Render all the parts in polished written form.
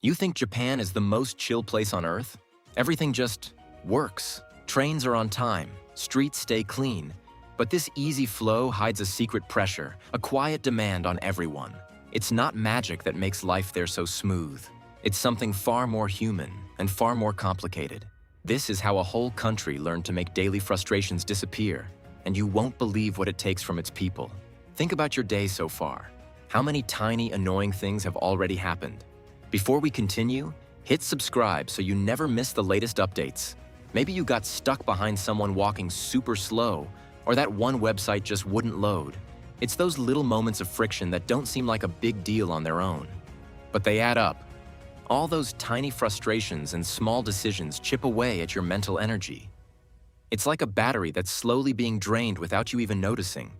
You think Japan is the most chill place on earth? Everything just works. Trains are on time, streets stay clean. But this easy flow hides a secret pressure, a quiet demand on everyone. It's not magic that makes life there so smooth. It's something far more human and far more complicated. This is how a whole country learned to make daily frustrations disappear, and you won't believe what it takes from its people. Think about your day so far. How many tiny, annoying things have already happened? Before we continue, hit subscribe so you never miss the latest updates. Maybe you got stuck behind someone walking super slow, or that one website just wouldn't load. It's those little moments of friction that don't seem like a big deal on their own. But they add up. All those tiny frustrations and small decisions chip away at your mental energy. It's like a battery that's slowly being drained without you even noticing.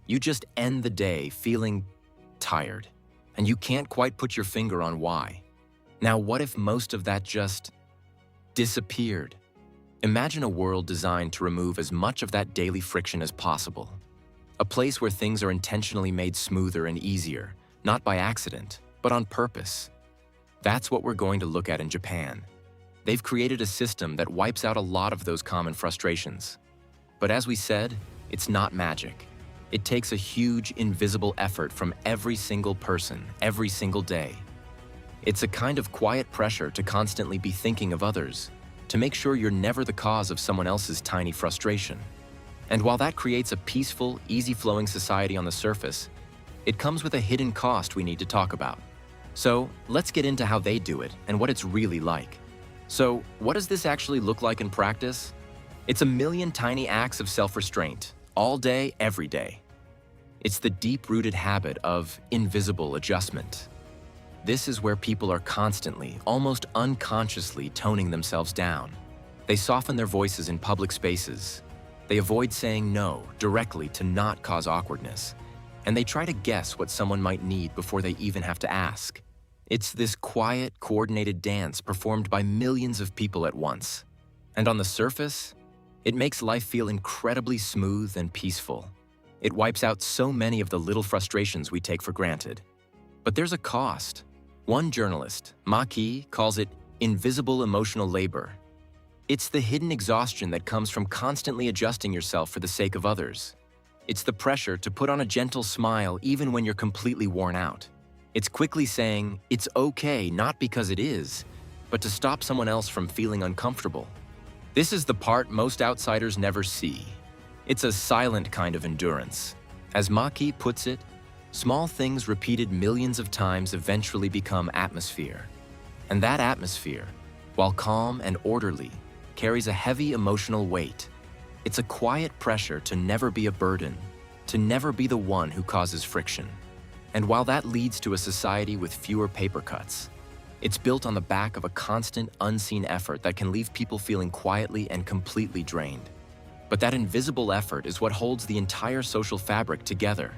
You just end the day feeling tired, and you can't quite put your finger on why. Now, what if most of that just disappeared? Imagine a world designed to remove as much of that daily friction as possible. A place where things are intentionally made smoother and easier, not by accident, but on purpose. That's what we're going to look at in Japan. They've created a system that wipes out a lot of those common frustrations. But as we said, it's not magic. It takes a huge, invisible effort from every single person, every single day. It's a kind of quiet pressure to constantly be thinking of others, to make sure you're never the cause of someone else's tiny frustration. And while that creates a peaceful, easy-flowing society on the surface, it comes with a hidden cost we need to talk about. So, let's get into how they do it and what it's really like. So, what does this actually look like in practice? It's a million tiny acts of self-restraint, all day, every day. It's the deep-rooted habit of invisible adjustment. This is where people are constantly, almost unconsciously, toning themselves down. They soften their voices in public spaces. They avoid saying no directly to not cause awkwardness. And they try to guess what someone might need before they even have to ask. It's this quiet, coordinated dance performed by millions of people at once. And on the surface, it makes life feel incredibly smooth and peaceful. It wipes out so many of the little frustrations we take for granted. But there's a cost. One journalist, Maki, calls it invisible emotional labor. It's the hidden exhaustion that comes from constantly adjusting yourself for the sake of others. It's the pressure to put on a gentle smile even when you're completely worn out. It's quickly saying, it's okay not because it is, but to stop someone else from feeling uncomfortable. This is the part most outsiders never see. It's a silent kind of endurance. As Maki puts it, small things repeated millions of times eventually become atmosphere. And that atmosphere, while calm and orderly, carries a heavy emotional weight. It's a quiet pressure to never be a burden, to never be the one who causes friction. And while that leads to a society with fewer paper cuts, it's built on the back of a constant, unseen effort that can leave people feeling quietly and completely drained. But that invisible effort is what holds the entire social fabric together.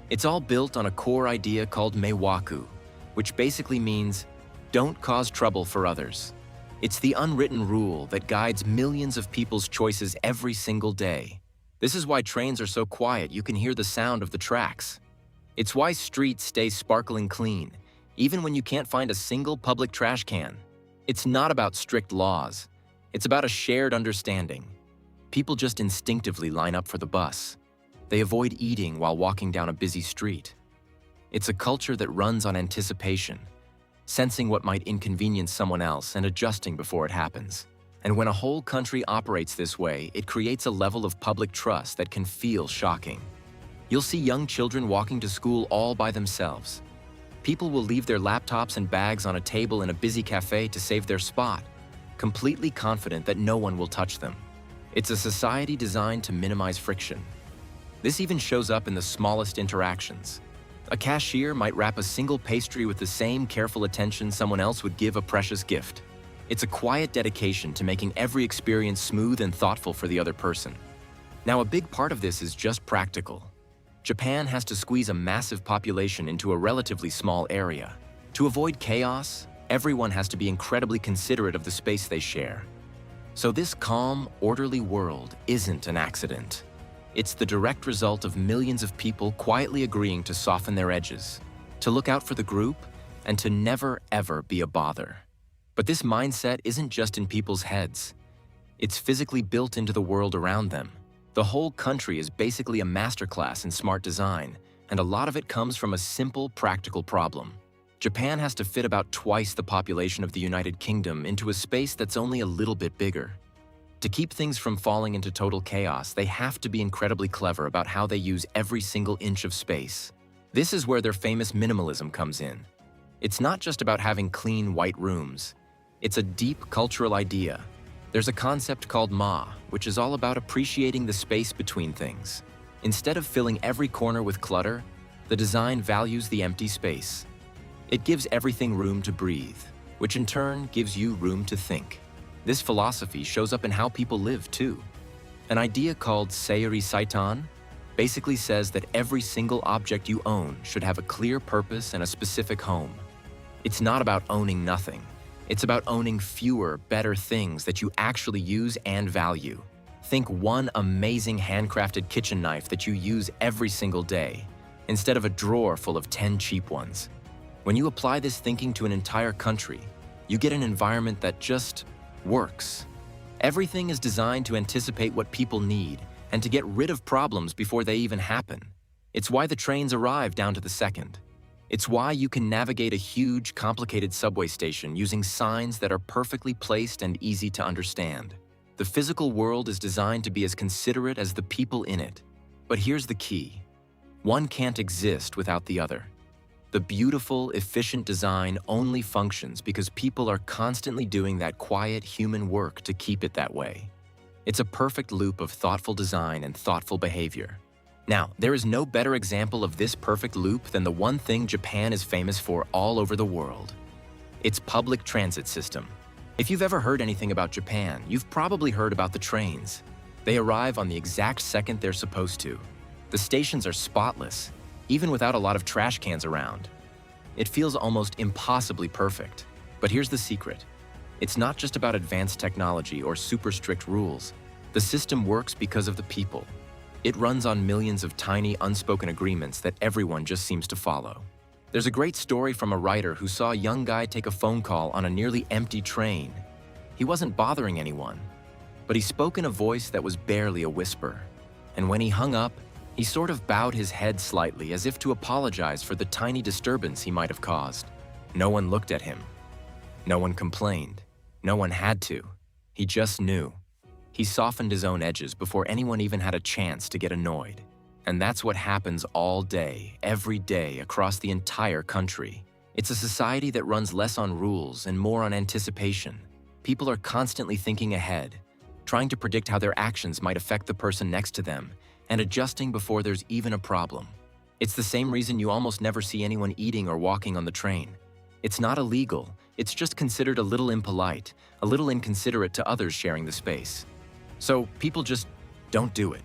It's all built on a core idea called Meiwaku, which basically means, don't cause trouble for others. It's the unwritten rule that guides millions of people's choices every single day. This is why trains are so quiet you can hear the sound of the tracks. It's why streets stay sparkling clean, even when you can't find a single public trash can. It's not about strict laws. It's about a shared understanding. People just instinctively line up for the bus. They avoid eating while walking down a busy street. It's a culture that runs on anticipation, sensing what might inconvenience someone else and adjusting before it happens. And when a whole country operates this way, it creates a level of public trust that can feel shocking. You'll see young children walking to school all by themselves. People will leave their laptops and bags on a table in a busy cafe to save their spot, completely confident that no one will touch them. It's a society designed to minimize friction. This even shows up in the smallest interactions. A cashier might wrap a single pastry with the same careful attention someone else would give a precious gift. It's a quiet dedication to making every experience smooth and thoughtful for the other person. Now, a big part of this is just practical. Japan has to squeeze a massive population into a relatively small area. To avoid chaos, everyone has to be incredibly considerate of the space they share. So this calm, orderly world isn't an accident. It's the direct result of millions of people quietly agreeing to soften their edges, to look out for the group, and to never ever be a bother. But this mindset isn't just in people's heads. It's physically built into the world around them. The whole country is basically a masterclass in smart design, and a lot of it comes from a simple, practical problem. Japan has to fit about twice the population of the United Kingdom into a space that's only a little bit bigger. To keep things from falling into total chaos, they have to be incredibly clever about how they use every single inch of space. This is where their famous minimalism comes in. It's not just about having clean, white rooms. It's a deep cultural idea. There's a concept called which is all about appreciating the space between things. Instead of filling every corner with clutter, the design values the empty space. It gives everything room to breathe, which in turn gives you room to think. This philosophy shows up in how people live too. An idea called seiri saitan basically says that every single object you own should have a clear purpose and a specific home. It's not about owning nothing. It's about owning fewer, better things that you actually use and value. Think one amazing handcrafted kitchen knife that you use every single day, instead of a drawer full of 10 cheap ones. When you apply this thinking to an entire country, you get an environment that just works. Everything is designed to anticipate what people need and to get rid of problems before they even happen. It's why the trains arrive down to the second. It's why you can navigate a huge, complicated subway station using signs that are perfectly placed and easy to understand. The physical world is designed to be as considerate as the people in it. But here's the key. One can't exist without the other. The beautiful, efficient design only functions because people are constantly doing that quiet human work to keep it that way. It's a perfect loop of thoughtful design and thoughtful behavior. Now, there is no better example of this perfect loop than the one thing Japan is famous for all over the world: its public transit system. If you've ever heard anything about Japan, you've probably heard about the trains. They arrive on the exact second they're supposed to. The stations are spotless, even without a lot of trash cans around. It feels almost impossibly perfect. But here's the secret. It's not just about advanced technology or super strict rules. The system works because of the people. It runs on millions of tiny, unspoken agreements that everyone just seems to follow. There's a great story from a writer who saw a young guy take a phone call on a nearly empty train. He wasn't bothering anyone, but he spoke in a voice that was barely a whisper. And when he hung up, he sort of bowed his head slightly as if to apologize for the tiny disturbance he might have caused. No one looked at him. No one complained. No one had to. He just knew. He softened his own edges before anyone even had a chance to get annoyed. And that's what happens all day, every day, across the entire country. It's a society that runs less on rules and more on anticipation. People are constantly thinking ahead, trying to predict how their actions might affect the person next to them, and adjusting before there's even a problem. It's the same reason you almost never see anyone eating or walking on the train. It's not illegal, it's just considered a little impolite, a little inconsiderate to others sharing the space. So people just don't do it.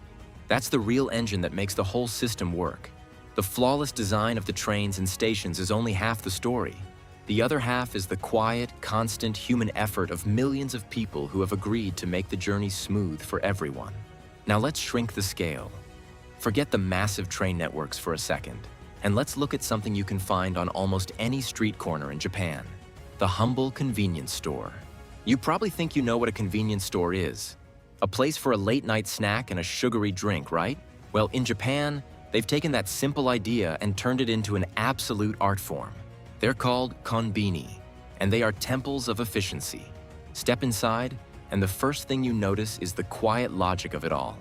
That's the real engine that makes the whole system work. The flawless design of the trains and stations is only half the story. The other half is the quiet, constant human effort of millions of people who have agreed to make the journey smooth for everyone. Now let's shrink the scale. Forget the massive train networks for a second, and let's look at something you can find on almost any street corner in Japan: the humble convenience store. You probably think you know what a convenience store is. A place for a late-night snack and a sugary drink, right? Well, in Japan, they've taken that simple idea and turned it into an absolute art form. They're called konbini, and they are temples of efficiency. Step inside, and the first thing you notice is the quiet logic of it all.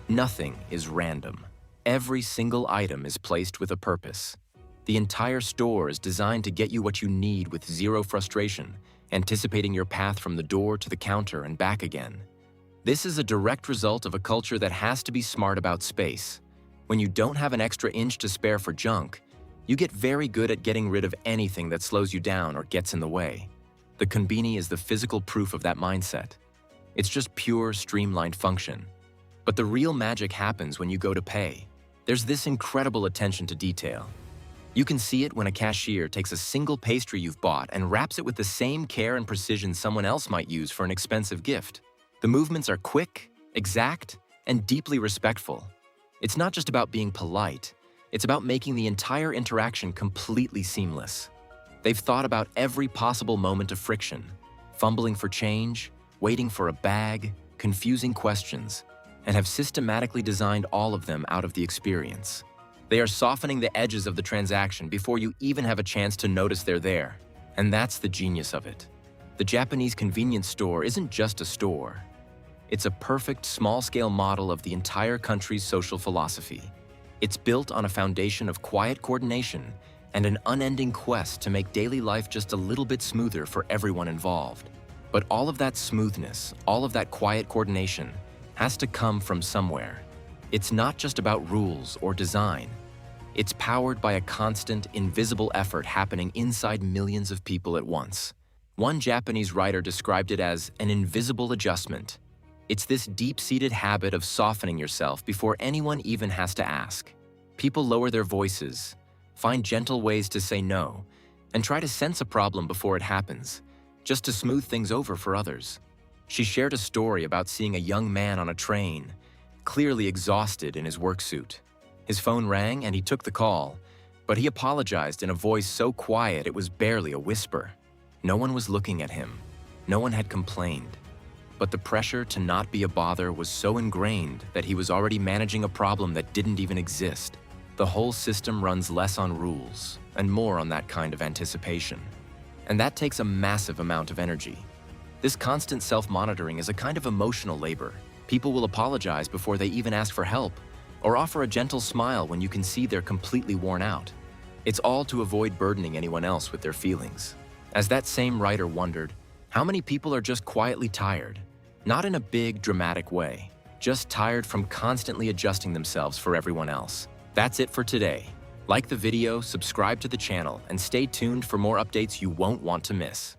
Nothing is random. Every single item is placed with a purpose. The entire store is designed to get you what you need with zero frustration, anticipating your path from the door to the counter and back again. This is a direct result of a culture that has to be smart about space. When you don't have an extra inch to spare for junk, you get very good at getting rid of anything that slows you down or gets in the way. The konbini is the physical proof of that mindset. It's just pure, streamlined function. But the real magic happens when you go to pay. There's this incredible attention to detail. You can see it when a cashier takes a single pastry you've bought and wraps it with the same care and precision someone else might use for an expensive gift. The movements are quick, exact, and deeply respectful. It's not just about being polite, it's about making the entire interaction completely seamless. They've thought about every possible moment of friction, fumbling for change, waiting for a bag, confusing questions, and have systematically designed all of them out of the experience. They are softening the edges of the transaction before you even have a chance to notice they're there. And that's the genius of it. The Japanese convenience store isn't just a store. It's a perfect small-scale model of the entire country's social philosophy. It's built on a foundation of quiet coordination and an unending quest to make daily life just a little bit smoother for everyone involved. But all of that smoothness, all of that quiet coordination, has to come from somewhere. It's not just about rules or design. It's powered by a constant, invisible effort happening inside millions of people at once. One Japanese writer described it as an invisible adjustment. It's this deep-seated habit of softening yourself before anyone even has to ask. People lower their voices, find gentle ways to say no, and try to sense a problem before it happens, just to smooth things over for others. She shared a story about seeing a young man on a train, clearly exhausted in his work suit. His phone rang and he took the call, but he apologized in a voice so quiet it was barely a whisper. No one was looking at him. No one had complained. But the pressure to not be a bother was so ingrained that he was already managing a problem that didn't even exist. The whole system runs less on rules and more on that kind of anticipation. And that takes a massive amount of energy. This constant self-monitoring is a kind of emotional labor. People will apologize before they even ask for help, or offer a gentle smile when you can see they're completely worn out. It's all to avoid burdening anyone else with their feelings. As that same writer wondered, how many people are just quietly tired? Not in a big, dramatic way, just tired from constantly adjusting themselves for everyone else. That's it for today. Like the video, subscribe to the channel, and stay tuned for more updates you won't want to miss.